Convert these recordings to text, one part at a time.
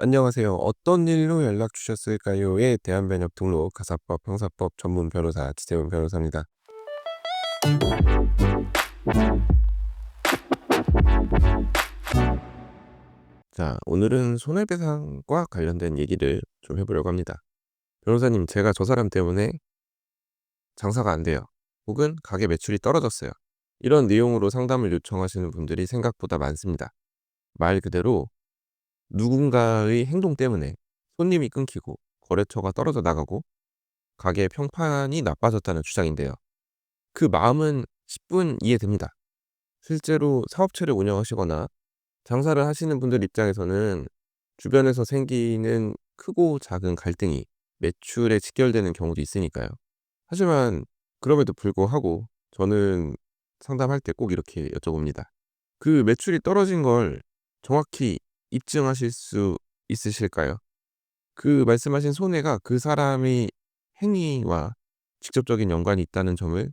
안녕하세요. "어떤 일로 연락 주셨을까요?"에 대한 변협 등록 가사법 형사법 전문 변호사 지재훈 변호사입니다. 자, 오늘은 손해배상과 관련된 얘기를 좀 해 보려고 합니다. "변호사님, 제가 저 사람 때문에 장사가 안 돼요." 혹은 "가게 매출이 떨어졌어요." 이런 내용으로 상담을 요청하시는 분들이 생각보다 많습니다. 말 그대로 누군가의 행동 때문에 손님이 끊기고 거래처가 떨어져 나가고 가게의 평판이 나빠졌다는 주장인데요. 그 마음은 10분 이해됩니다. 실제로 사업체를 운영하시거나 장사를 하시는 분들 입장에서는 주변에서 생기는 크고 작은 갈등이 매출에 직결되는 경우도 있으니까요. 하지만 그럼에도 불구하고 저는 상담할 때 꼭 이렇게 여쭤봅니다. 그 매출이 떨어진 걸 정확히 입증하실 수 있으실까요? 그 말씀하신 손해가 그 사람의 행위와 직접적인 연관이 있다는 점을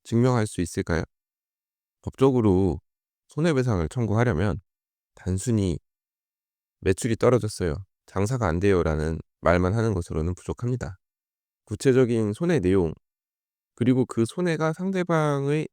증명할 수 있을까요? 법적으로 손해배상을 청구하려면 단순히 "매출이 떨어졌어요. 장사가 안 돼요."라는 말만 하는 것으로는 부족합니다. 구체적인 손해 내용, 그리고 그 손해가 상대방의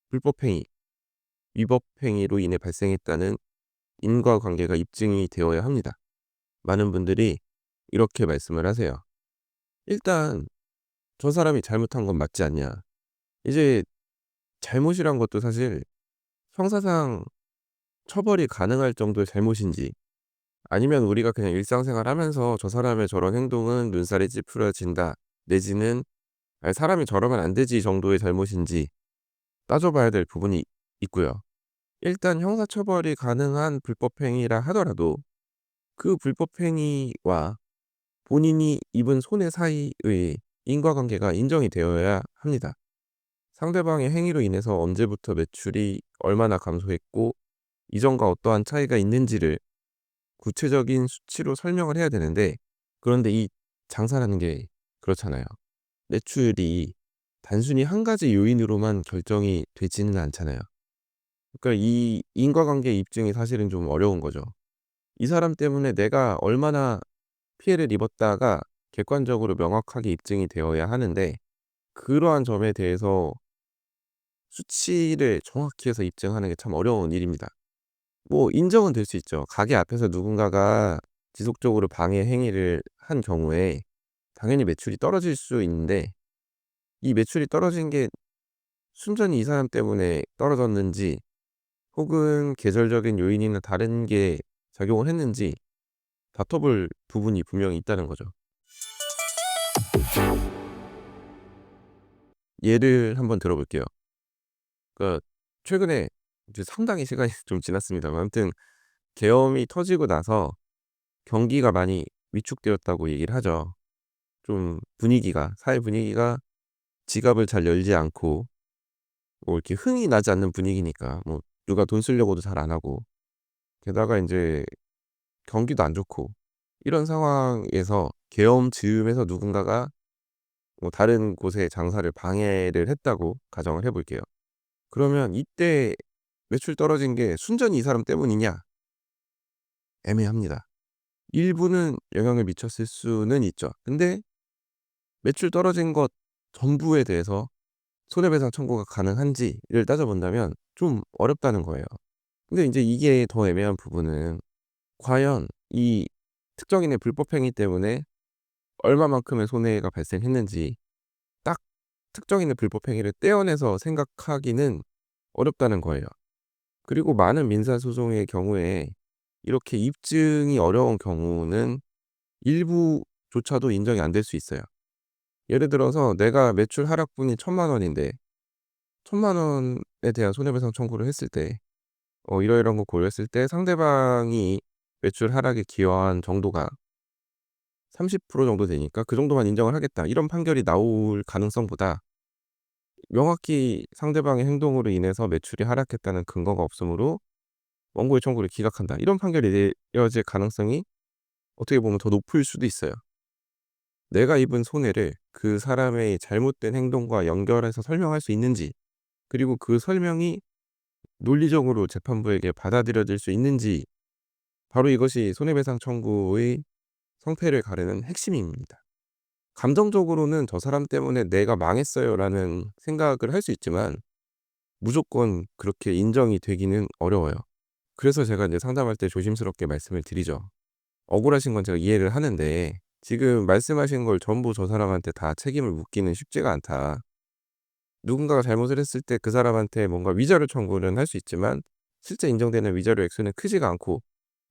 불법행위, 위법행위로 인해 발생했다는 인과관계가 입증이 되어야 합니다. 많은 분들이 이렇게 말씀을 하세요. "일단 저 사람이 잘못한 건 맞지 않냐." 이제 잘못이란 것도 사실 형사상 처벌이 가능할 정도의 잘못인지, 아니면 우리가 그냥 일상생활하면서 '저 사람의 저런 행동은 눈살이 찌푸려진다.' 내지는 '아 사람이 저러면 안 되지.' 정도의 잘못인지 따져 봐야 될 부분이 있고요. 일단 형사처벌이 가능한 불법행위라 하더라도 그 불법행위와 본인이 입은 손해 사이의 인과관계가 인정이 되어야 합니다. 상대방의 행위로 인해서 언제부터 매출이 얼마나 감소했고 이전과 어떠한 차이가 있는지를 구체적인 수치로 설명을 해야 되는데, 그런데 이 장사라는 게 그렇잖아요. 매출이 단순히 한 가지 요인으로만 결정이 되지는 않잖아요. 그러니까 이 인과관계 입증이 사실은 좀 어려운 거죠. 이 사람 때문에 내가 얼마나 피해를 입었다가 객관적으로 명확하게 입증이 되어야 하는데, 그러한 점에 대해서 수치를 정확히 해서 입증하는 게 참 어려운 일입니다. 뭐 인정은 될 수 있죠. 가게 앞에서 누군가가 지속적으로 방해 행위를 한 경우에 당연히 매출이 떨어질 수 있는데, 이 매출이 떨어진 게 순전히 이 사람 때문에 떨어졌는지 혹은 계절적인 요인이나 다른 게 작용을 했는지 다퉈볼 부분이 분명히 있다는 거죠. 예를 한번 들어 볼게요. 그러니까 최근에 이제 상당히 시간이 좀 지났습니다만, 아무튼 계엄이 터지고 나서 경기가 많이 위축되었다고 얘기를 하죠. 좀 분위기가, 사회 분위기가 지갑을 잘 열지 않고 뭐 이렇게 흥이 나지 않는 분위기니까, 뭐 누가 돈 쓰려고도 잘 안 하고, 게다가 인제 경기도 안 좋고, 이런 상황에서 계엄 즈음에서 누군가가 뭐 다른 곳의 장사를 방해를 했다고 가정을 해 볼게요. 그러면 이때 매출 떨어진 게 순전히 이 사람 때문이냐? 애매합니다. 일부는 영향을 미쳤을 수는 있죠. 근데 매출 떨어진 것 전부에 대해서 손해배상 청구가 가능한지를 따져본다면 좀 어렵다는 거예요. 근데 인제 이게 더 애매한 부분은, 과연 이 특정인의 불법 행위 때문에 얼마만큼의 손해가 발생했는지 딱 특정인의 불법 행위를 떼어내서 생각하기는 어렵다는 거예요. 그리고 많은 민사소송의 경우에 이렇게 입증이 어려운 경우는 일부조차도 인정이 안 될 수 있어요. 예를 들어서 내가 매출 하락분이 1,000만 원인데 1,000만 원에 대한 손해배상 청구를 했을 때 이러이러한 거 고려했을 때 상대방이 매출 하락에 기여한 정도가 30% 정도 되니까 그 정도만 인정을 하겠다, 이런 판결이 나올 가능성보다 명확히 상대방의 행동으로 인해서 매출이 하락했다는 근거가 없으므로 원고의 청구를 기각한다, 이런 판결이 내려질 가능성이 어떻게 보면 더 높을 수도 있어요. 내가 입은 손해를 그 사람의 잘못된 행동과 연결해서 설명할 수 있는지, 그리고 그 설명이 논리적으로 재판부에게 받아들여질 수 있는지, 바로 이것이 손해배상 청구의 성패를 가르는 핵심입니다. 감정적으로는 '저 사람 때문에 내가 망했어요.'라는 생각을 할 수 있지만 무조건 그렇게 인정이 되기는 어려워요. 그래서 제가 이제 상담할 때 조심스럽게 말씀을 드리죠. 억울하신 건 제가 이해를 하는데 지금 말씀하신 걸 전부 저 사람한테 다 책임을 묻기는 쉽지가 않다. 누군가가 잘못을 했을 때 그 사람한테 뭔가 위자료 청구는 할 수 있지만 실제 인정되는 위자료 액수는 크지가 않고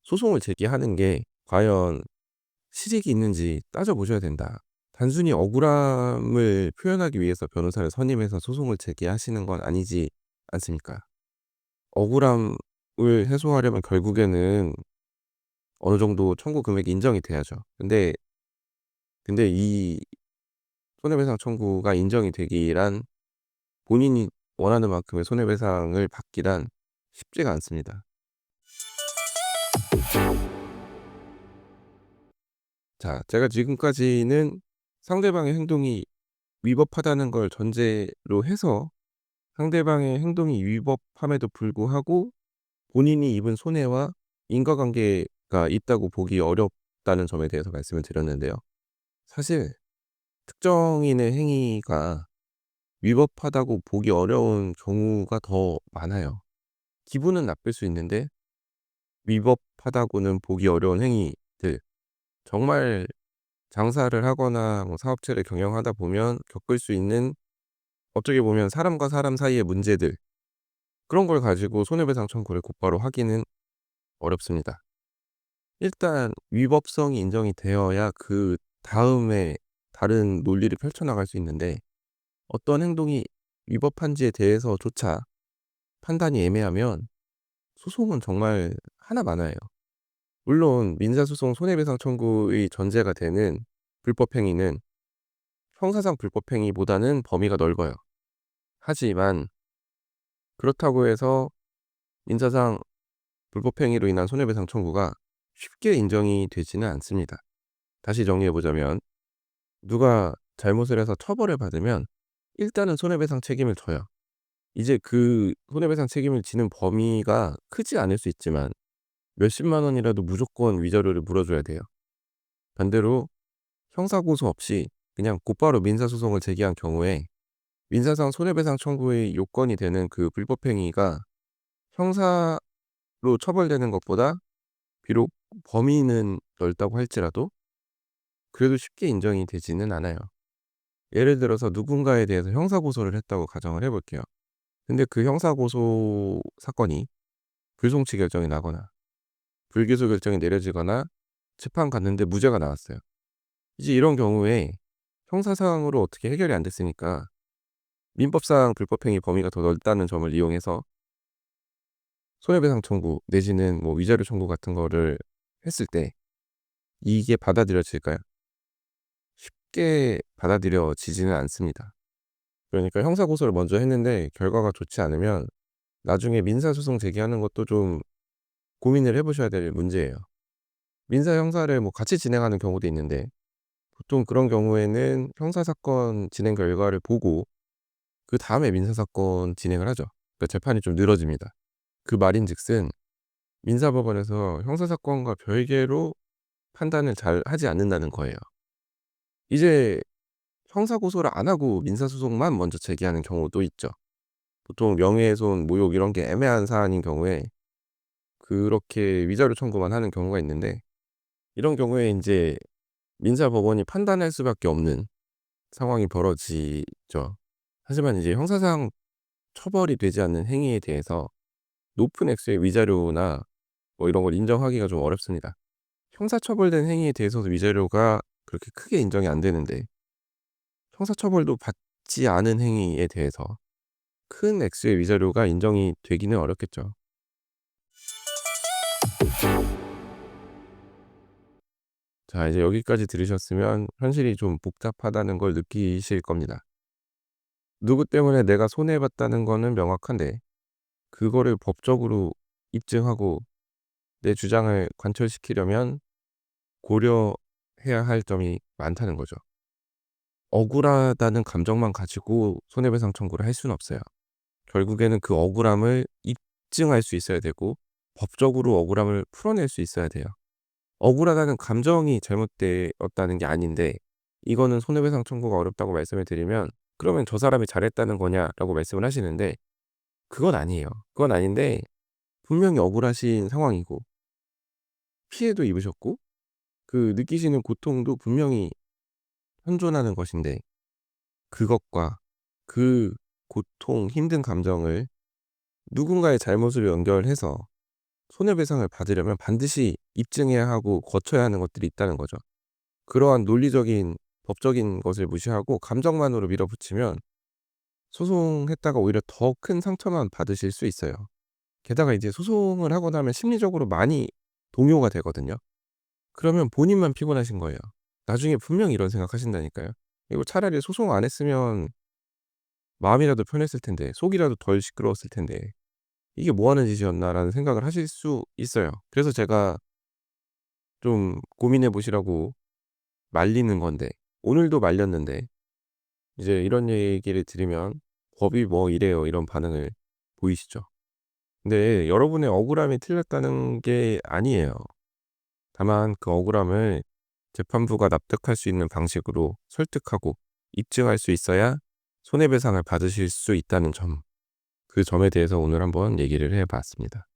소송을 제기하는 게 과연 실익이 있는지 따져보셔야 된다. 단순히 억울함을 표현하기 위해서 변호사를 선임해서 소송을 제기하시는 건 아니지 않습니까? 억울함을 해소하려면 결국에는 어느 정도 청구 금액이 인정이 돼야죠. 근데 이 손해배상 청구가 인정이 되기란 본인이 원하는 만큼의 손해배상을 받기란 쉽지가 않습니다. 자, 제가 지금까지는 상대방의 행동이 위법하다는 걸 전제로 해서 상대방의 행동이 위법함에도 불구하고 본인이 입은 손해와 인과관계가 있다고 보기 어렵다는 점에 대해서 말씀을 드렸는데요. 사실 특정인의 행위가 위법하다고 보기 어려운 경우가 더 많아요. 기분은 나쁠 수 있는데 위법하다고는 보기 어려운 행위들, 정말 장사를 하거나 뭐 사업체를 경영하다 보면 겪을 수 있는, 어떻게 보면 사람과 사람 사이의 문제들, 그런 걸 가지고 손해배상 청구를 곧바로 하기는 어렵습니다. 일단 위법성이 인정이 되어야 그다음에 다른 논리를 펼쳐나갈 수 있는데 어떤 행동이 위법한지에 대해서조차 판단이 애매하면 소송은 정말 하나마나예요. 물론 민사소송 손해배상 청구의 전제가 되는 불법행위는 형사상 불법행위보다는 범위가 넓어요. 하지만 그렇다고 해서 민사상 불법행위로 인한 손해배상 청구가 쉽게 인정이 되지는 않습니다. 다시 정리해 보자면 누가 잘못을 해서 처벌을 받으면 일단은 손해배상 책임을 져요. 이제 그 손해배상 책임을 지는 범위가 크지 않을 수 있지만 몇십만 원이라도 무조건 위자료를 물어줘야 돼요. 반대로 형사고소 없이 그냥 곧바로 민사소송을 제기한 경우에 민사상 손해배상 청구의 요건이 되는 그 불법행위가 형사로 처벌되는 것보다 비록 범위는 넓다고 할지라도 그래도 쉽게 인정이 되지는 않아요. 예를 들어서 누군가에 대해서 형사고소를 했다고 가정을 해 볼게요. 근데 그 형사고소 사건이 불송치 결정이 나거나 불기소 결정이 내려지거나 재판 갔는데 무죄가 나왔어요. 이제 이런 경우에 형사상으로 어떻게 해결이 안 됐으니까 민법상 불법행위 범위가 더 넓다는 점을 이용해서 손해배상 청구 내지는 뭐 위자료 청구 같은 거를 했을 때 이게 받아들여질까요? 쉽게 받아들여지지는 않습니다. 그러니까 형사고소를 먼저 했는데 결과가 좋지 않으면 나중에 민사소송 제기하는 것도 좀 고민을 해 보셔야 될 문제예요. 민사 형사를 뭐 같이 진행하는 경우도 있는데 보통 그런 경우에는 형사사건 진행 결과를 보고 그다음에 민사사건 진행을 하죠. 그러니까 재판이 좀 늘어집니다. 그 말인즉슨 민사법원에서 형사사건과 별개로 판단을 잘 하지 않는다는 거예요. 이제 형사고소를 안 하고 민사소송만 먼저 제기하는 경우도 있죠. 보통 명예훼손, 모욕 이런 게 애매한 사안인 경우에 그렇게 위자료 청구만 하는 경우가 있는데 이런 경우에 인제 민사법원이 판단할 수밖에 없는 상황이 벌어지죠. 하지만 이제 형사상 처벌이 되지 않는 행위에 대해서 높은 액수의 위자료나 뭐 이런 걸 인정하기가 좀 어렵습니다. 형사처벌된 행위에 대해서도 위자료가 그렇게 크게 인정이 안 되는데 형사처벌도 받지 않은 행위에 대해서 큰 액수의 위자료가 인정이 되기는 어렵겠죠. 자, 이제 여기까지 들으셨으면 현실이 좀 복잡하다는 걸 느끼실 겁니다. 누구 때문에 내가 손해봤다는 거는 명확한데 그거를 법적으로 입증하고 내 주장을 관철시키려면 고려해야 할 점이 많다는 거죠. 억울하다는 감정만 가지고 손해배상 청구를 할 수는 없어요. 결국에는 그 억울함을 입증할 수 있어야 되고 법적으로 억울함을 풀어낼 수 있어야 돼요. 억울하다는 감정이 잘못되었다는 게 아닌데 이거는 손해배상 청구가 어렵다고 말씀을 드리면 "그러면 저 사람이 잘했다는 거냐?"라고 말씀을 하시는데 그건 아니에요. 그건 아닌데 분명히 억울하신 상황이고 피해도 입으셨고 그 느끼시는 고통도 분명히 현존하는 것인데 그것과 그 고통, 힘든 감정을 누군가의 잘못으로 연결해서 손해배상을 받으려면 반드시 입증해야 하고 거쳐야 하는 것들이 있다는 거죠. 그러한 논리적인 법적인 것을 무시하고 감정만으로 밀어붙이면 소송했다가 오히려 더 큰 상처만 받으실 수 있어요. 게다가 이제 소송을 하고 나면 심리적으로 많이 동요가 되거든요. 그러면 본인만 피곤하신 거예요. 나중에 분명히 이런 생각하신다니까요. 이거 차라리 소송 안 했으면 마음이라도 편했을 텐데 속이라도 덜 시끄러웠을 텐데 '이게 뭐 하는 짓이었나.'라는 생각을 하실 수 있어요. 그래서 제가 좀 고민해 보시라고 말리는 건데 오늘도 말렸는데 이제 이런 얘기를 들으면 "법이 뭐 이래요." 이런 반응을 보이시죠. 근데 여러분의 억울함이 틀렸다는 게 아니에요. 다만 그 억울함을 재판부가 납득할 수 있는 방식으로 설득하고 입증할 수 있어야 손해배상을 받으실 수 있다는 점, 그 점에 대해서 오늘 한번 얘기를 해 봤습니다.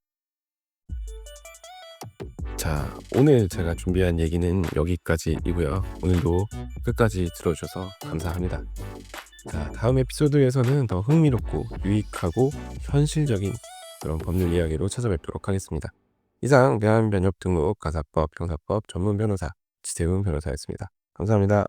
자, 오늘 제가 준비한 얘기는 여기까지이고요. 오늘도 끝까지 들어 주셔서 감사합니다. 자, 다음 에피소드에서는 더 흥미롭고 유익하고 현실적인 그런 법률 이야기로 찾아뵙도록 하겠습니다. 이상 대한변협등록 가사법 형사법 전문 변호사 지태훈 변호사였습니다. 감사합니다.